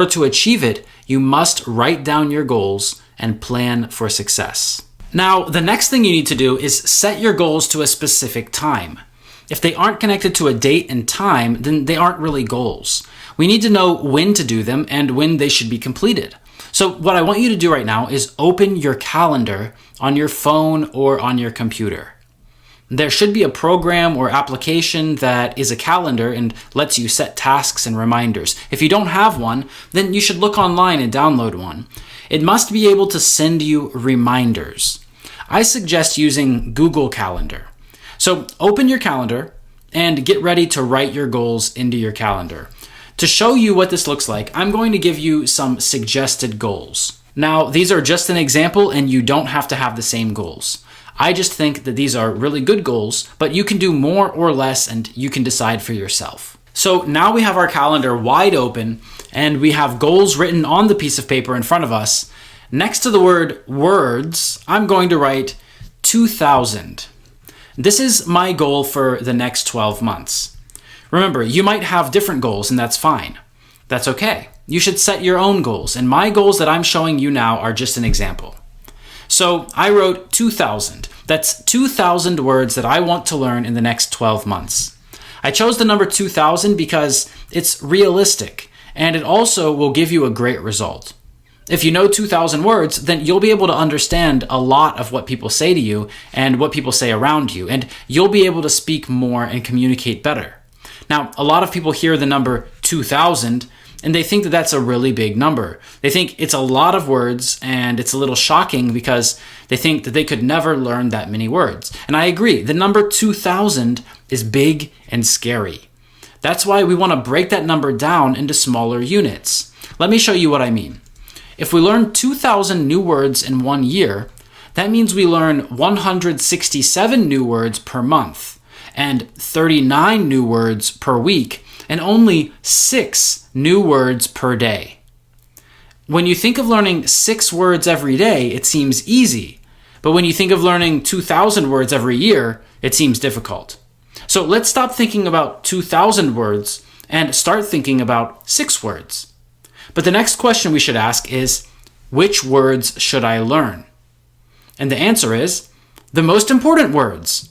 order to achieve it, you must write down your goals and plan for success. Now, the next thing you need to do is set your goals to a specific time. If they aren't connected to a date and time, then they aren't really goals. We need to know when to do them and when they should be completed. So what I want you to do right now is open your calendar on your phone or on your computer. There should be a program or application that is a calendar and lets you set tasks and reminders. If you don't have one, then you should look online and download one. It must be able to send you reminders. I suggest using Google Calendar. So open your calendar and get ready to write your goals into your calendar. To show you what this looks like, I'm going to give you some suggested goals. Now, these are just an example and you don't have to have the same goals. I just think that these are really good goals, but you can do more or less and you can decide for yourself. So now we have our calendar wide open and we have goals written on the piece of paper in front of us. Next to the word words, I'm going to write 2,000. This is my goal for the next 12 months. Remember, you might have different goals and that's fine. That's okay. You should set your own goals, and my goals that I'm showing you now are just an example. So I wrote 2,000. That's 2,000 words that I want to learn in the next 12 months. I chose the number 2,000 because it's realistic and it also will give you a great result. If you know 2,000 words, then you'll be able to understand a lot of what people say to you and what people say around you, and you'll be able to speak more and communicate better. Now, a lot of people hear the number 2,000 and they think that that's a really big number. They think it's a lot of words and it's a little shocking because they think that they could never learn that many words. And I agree, the number 2,000 is big and scary. That's why we want to break that number down into smaller units. Let me show you what I mean. If we learn 2,000 new words in 1 year, that means we learn 167 new words per month and 39 new words per week and only 6 new words per day. When you think of learning 6 words every day, it seems easy. But when you think of learning 2,000 words every year, it seems difficult. So let's stop thinking about 2,000 words and start thinking about 6 words. But the next question we should ask is, which words should I learn? And the answer is, the most important words.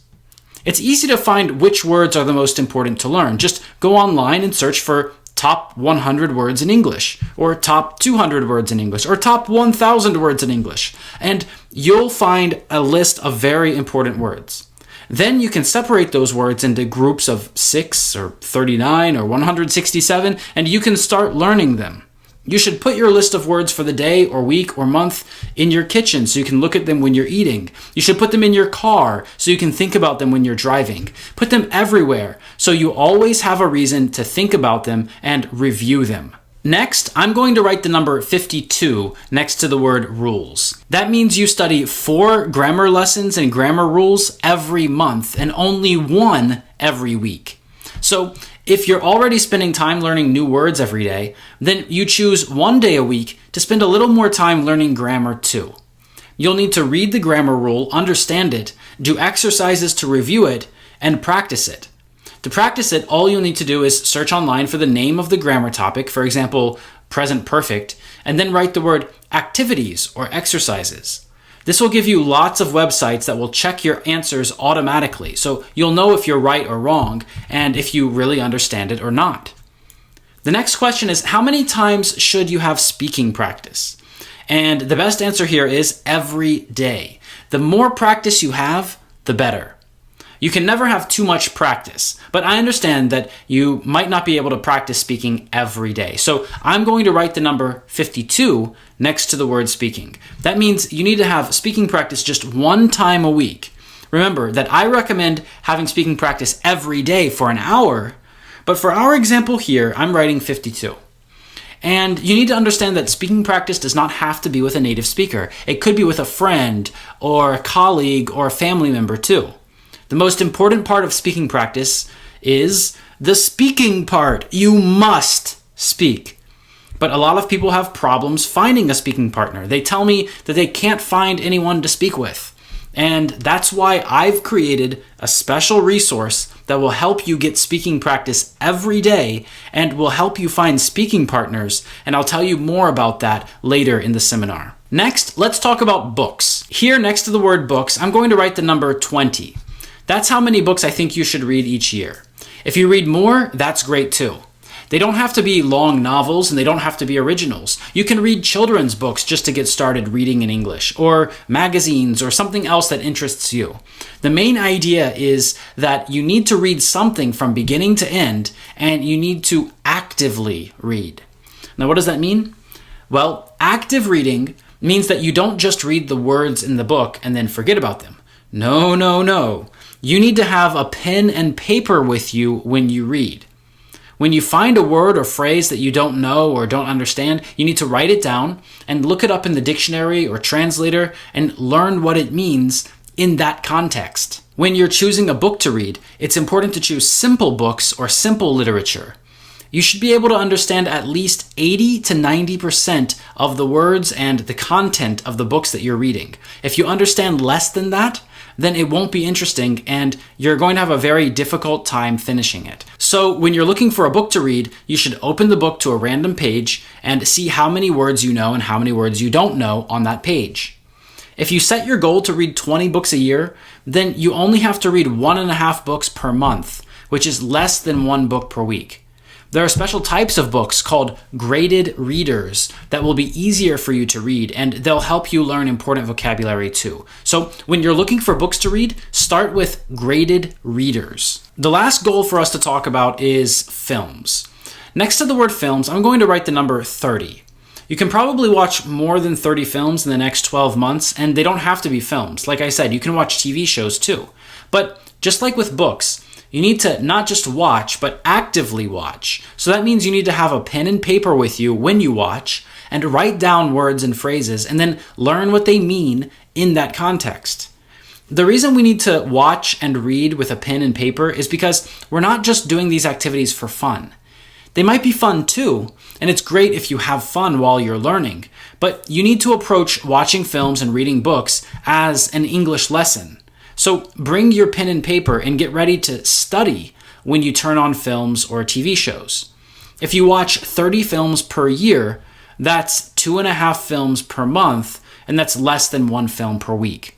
It's easy to find which words are the most important to learn. Just go online and search for top 100 words in English, or top 200 words in English, or top 1,000 words in English, and you'll find a list of very important words. Then you can separate those words into groups of 6 or 39 or 167, and you can start learning them. You should put your list of words for the day or week or month in your kitchen so you can look at them when you're eating. You should put them in your car so you can think about them when you're driving. Put them everywhere so you always have a reason to think about them and review them. Next, I'm going to write the number 52 next to the word rules. That means you study 4 grammar lessons and grammar rules every month and only 1 every week. So if you're already spending time learning new words every day, then you choose 1 day a week to spend a little more time learning grammar too. You'll need to read the grammar rule, understand it, do exercises to review it, and practice it. To practice it, all you'll need to do is search online for the name of the grammar topic, for example, present perfect, and then write the word activities or exercises. This will give you lots of websites that will check your answers automatically, so you'll know if you're right or wrong and if you really understand it or not. The next question is, how many times should you have speaking practice? And the best answer here is every day. The more practice you have, the better. You can never have too much practice, but I understand that you might not be able to practice speaking every day. So I'm going to write the number 52 next to the word speaking. That means you need to have speaking practice just 1 time a week. Remember that I recommend having speaking practice every day for an hour, but for our example here, I'm writing 52. And you need to understand that speaking practice does not have to be with a native speaker. It could be with a friend or a colleague or a family member too. The most important part of speaking practice is the speaking part. You must speak. But a lot of people have problems finding a speaking partner. They tell me that they can't find anyone to speak with. And that's why I've created a special resource that will help you get speaking practice every day and will help you find speaking partners. And I'll tell you more about that later in the seminar. Next, let's talk about books. Here next to the word books, I'm going to write the number 20. That's how many books I think you should read each year. If you read more, that's great too. They don't have to be long novels and they don't have to be originals. You can read children's books just to get started reading in English, or magazines, or something else that interests you. The main idea is that you need to read something from beginning to end, and you need to actively read. Now, what does that mean? Well, active reading means that you don't just read the words in the book and then forget about them. No, no, no. You need to have a pen and paper with you when you read. When you find a word or phrase that you don't know or don't understand, you need to write it down and look it up in the dictionary or translator and learn what it means in that context. When you're choosing a book to read, it's important to choose simple books or simple literature. You should be able to understand at least 80 to 90% of the words and the content of the books that you're reading. If you understand less than that, then it won't be interesting and you're going to have a very difficult time finishing it. So when you're looking for a book to read, you should open the book to a random page and see how many words you know and how many words you don't know on that page. If you set your goal to read 20 books a year, then you only have to read 1.5 books per month, which is less than 1 book per week. There are special types of books called graded readers that will be easier for you to read, and they'll help you learn important vocabulary too. So when you're looking for books to read, start with graded readers. The last goal for us to talk about is films. Next to the word films, I'm going to write the number 30. You can probably watch more than 30 films in the next 12 months, and they don't have to be films. Like I said, you can watch TV shows too. But just like with books, you need to not just watch, but actively watch. So that means you need to have a pen and paper with you when you watch and write down words and phrases and then learn what they mean in that context. The reason we need to watch and read with a pen and paper is because we're not just doing these activities for fun. They might be fun too, and it's great if you have fun while you're learning, but you need to approach watching films and reading books as an English lesson. So bring your pen and paper and get ready to study when you turn on films or TV shows. If you watch 30 films per year, that's 2.5 films per month, and that's less than 1 film per week.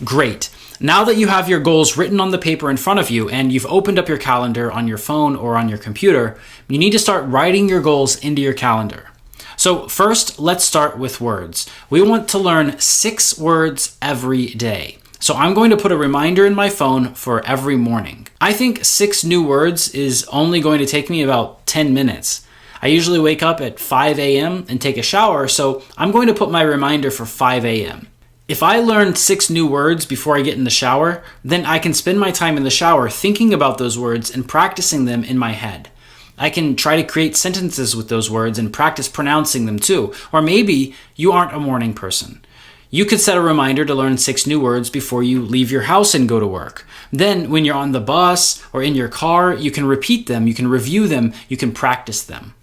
Great. Now that you have your goals written on the paper in front of you and you've opened up your calendar on your phone or on your computer, you need to start writing your goals into your calendar. So first, let's start with words. We want to learn 6 words every day. So I'm going to put a reminder in my phone for every morning. I think 6 new words is only going to take me about 10 minutes. I usually wake up at 5 a.m. and take a shower, so I'm going to put my reminder for 5 a.m. If I learn 6 new words before I get in the shower, then I can spend my time in the shower thinking about those words and practicing them in my head. I can try to create sentences with those words and practice pronouncing them too. Or maybe you aren't a morning person. You could set a reminder to learn 6 new words before you leave your house and go to work. Then when you're on the bus or in your car, you can repeat them, you can review them, you can practice them.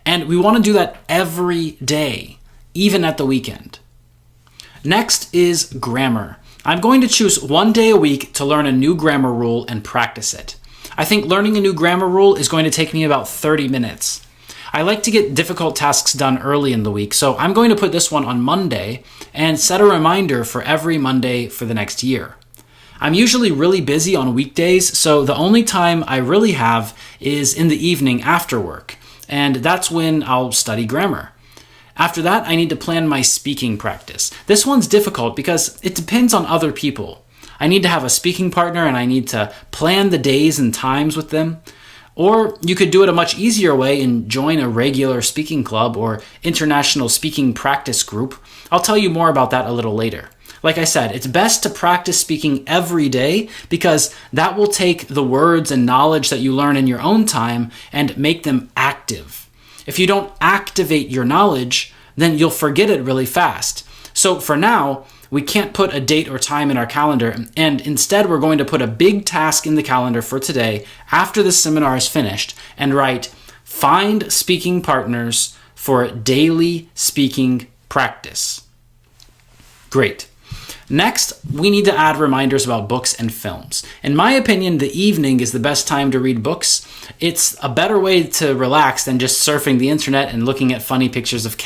And we want to do that every day, even at the weekend. Next is grammar. I'm going to choose 1 day a week to learn a new grammar rule and practice it. I think learning a new grammar rule is going to take me about 30 minutes. I like to get difficult tasks done early in the week, so I'm going to put this one on Monday and set a reminder for every Monday for the next year. I'm usually really busy on weekdays, so the only time I really have is in the evening after work, and that's when I'll study grammar. After that, I need to plan my speaking practice. This one's difficult because it depends on other people. I need to have a speaking partner and I need to plan the days and times with them. Or you could do it a much easier way and join a regular speaking club or international speaking practice group. I'll tell you more about that a little later. Like I said, it's best to practice speaking every day because that will take the words and knowledge that you learn in your own time and make them active. If you don't activate your knowledge, then you'll forget it really fast. So for now, we can't put a date or time in our calendar, and instead we're going to put a big task in the calendar for today after the seminar is finished and write, find speaking partners for daily speaking practice. Great. Next, we need to add reminders about books and films. In my opinion, the evening is the best time to read books. It's a better way to relax than just surfing the internet and looking at funny pictures of cats.